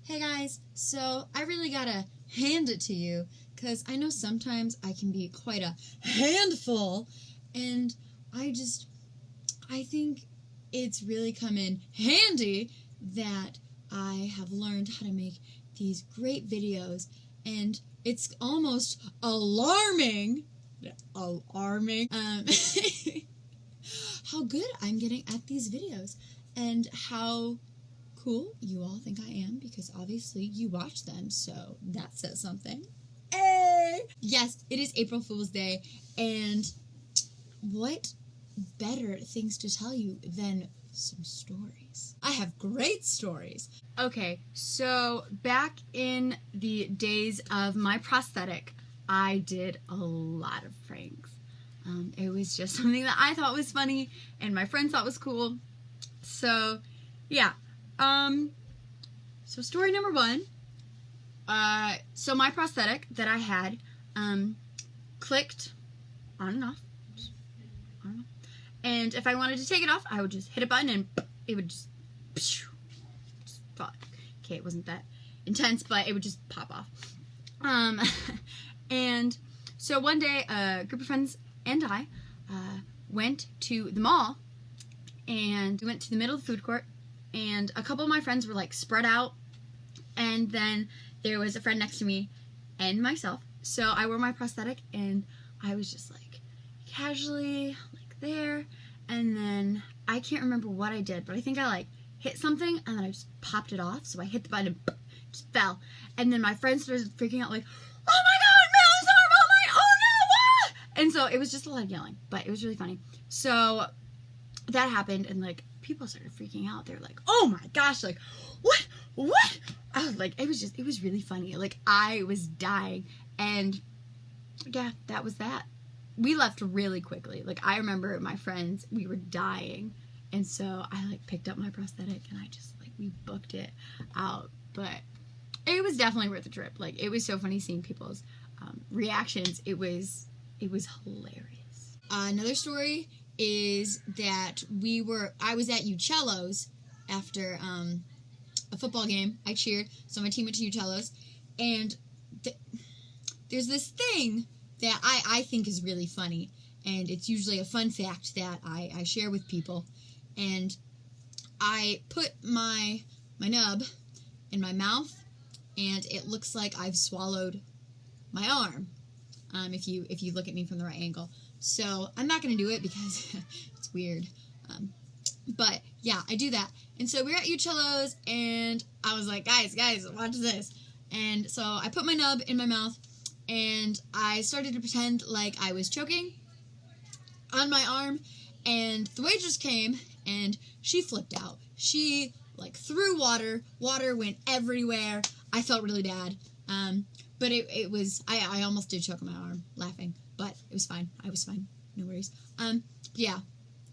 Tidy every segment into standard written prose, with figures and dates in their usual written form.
Hey guys, so I really gotta hand it to you, because I know sometimes I can be quite a handful, and I think it's really come in handy that I have learned how to make these great videos, and it's almost alarming, how good I'm getting at these videos, and how cool you all think I am, because obviously you watch them, so that says something. Hey! Yes, it is April Fool's Day, and what better things to tell you than some stories? I have great stories. Okay, so back in the days of my prosthetic, I did a lot of pranks. It was just something that I thought was funny, and my friends thought was cool. So, yeah. So story number one. So my prosthetic that I had, clicked on and off. On and off. And if I wanted to take it off, I would just hit a button and it would just fall. Okay, it wasn't that intense, but it would just pop off. And so one day, a group of friends and I, went to the mall, and we went to the middle of the food court, and a couple of my friends were like spread out, and then there was a friend next to me and myself. So I wore my prosthetic, and I was just like casually like there, and then I can't remember what I did, but I think I like hit something and then I just popped it off. So I hit the button and just fell, and then my friends started freaking out like, "Oh my God, Mel's arm! Oh my! Oh no! What?" And so it was just a lot of yelling, but it was really funny. So that happened, and like people started freaking out. They were like, "Oh my gosh! Like, what? What?" I was like, it was really funny. Like, I was dying, and yeah, that was that. We left really quickly. Like, I remember my friends, we were dying, and so I like picked up my prosthetic and I just like, we booked it out. But it was definitely worth the trip. Like, it was so funny seeing people's reactions. It was hilarious. Another story is that I was at Uccello's after a football game. I cheered, so my team went to Uccello's, and there's this thing that I think is really funny, and it's usually a fun fact that I share with people, and I put my nub in my mouth, and it looks like I've swallowed my arm, if you look at me from the right angle. So I'm not going to do it because it's weird. But yeah, I do that. And so we were at Uccello's, and I was like, guys, watch this. And so I put my nub in my mouth, and I started to pretend like I was choking on my arm, and the waitress came, and she flipped out. She like threw water. Water went everywhere. I felt really bad. But it was, I almost did choke on my arm laughing, but it was fine. I was fine. No worries. Yeah,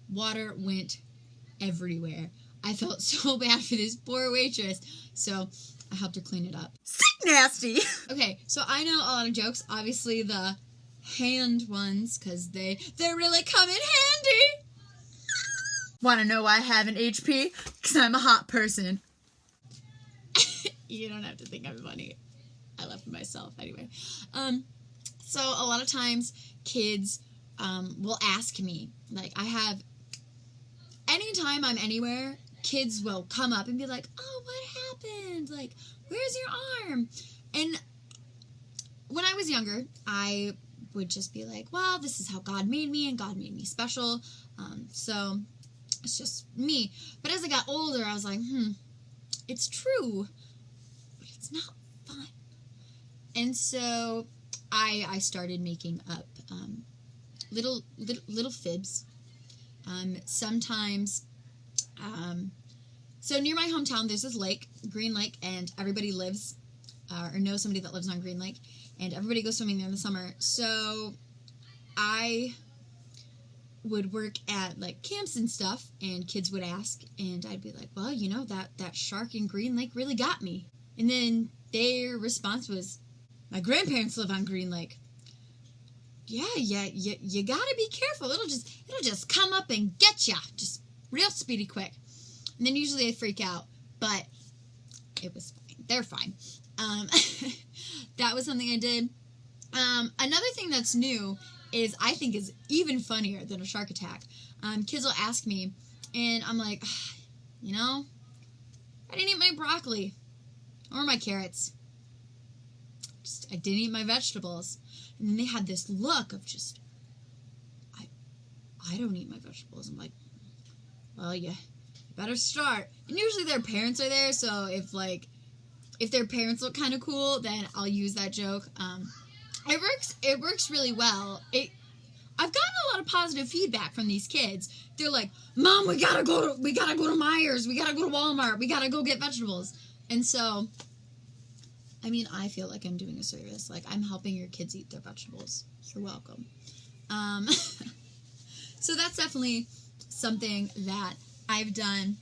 water went everywhere. I felt so bad for this poor waitress, so I helped her clean it up. Sick nasty! Okay, so I know a lot of jokes, obviously the hand ones, because they really come in handy. Want to know why I have an HP? Because I'm a hot person. You don't have to think I'm funny. I laugh at myself anyway. So a lot of times kids will ask me, like, anytime I'm anywhere, kids will come up and be like, "Oh, what happened? Like, where's your arm?" And when I was younger, I would just be like, well, this is how God made me, and God made me special. So it's just me. But as I got older, I was like, it's true, but it's not fun. And so I started making up little fibs. Sometimes, so near my hometown, there's this lake, Green Lake, and everybody lives, or knows somebody that lives on Green Lake, and everybody goes swimming there in the summer. So I would work at like camps and stuff, and kids would ask, and I'd be like, well, you know, that shark in Green Lake really got me. And then their response was, my grandparents live on Green Lake. Yeah, you gotta be careful. It'll just come up and get ya, just real speedy quick. And then usually they freak out, but it was fine. they're fine. That was something I did. Another thing that's new is, I think is even funnier than a shark attack. Kids will ask me, and I'm like, you know, I didn't eat my broccoli or my carrots. I didn't eat my vegetables. And then they had this look of just, I don't eat my vegetables. I'm like, well, you better start. And usually their parents are there, so if their parents look kind of cool, then I'll use that joke. It works really well. I've gotten a lot of positive feedback from these kids. They're like, Mom, we gotta go to Myers, we gotta go to Walmart, we gotta go get vegetables. And so, I mean, I feel like I'm doing a service. Like, I'm helping your kids eat their vegetables. You're welcome. So that's definitely something that I've done.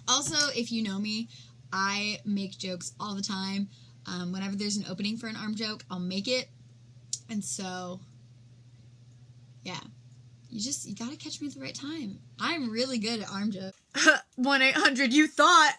Also, if you know me, I make jokes all the time. Whenever there's an opening for an arm joke, I'll make it. And so, yeah. You gotta catch me at the right time. I'm really good at arm jokes. 1-800, you thought.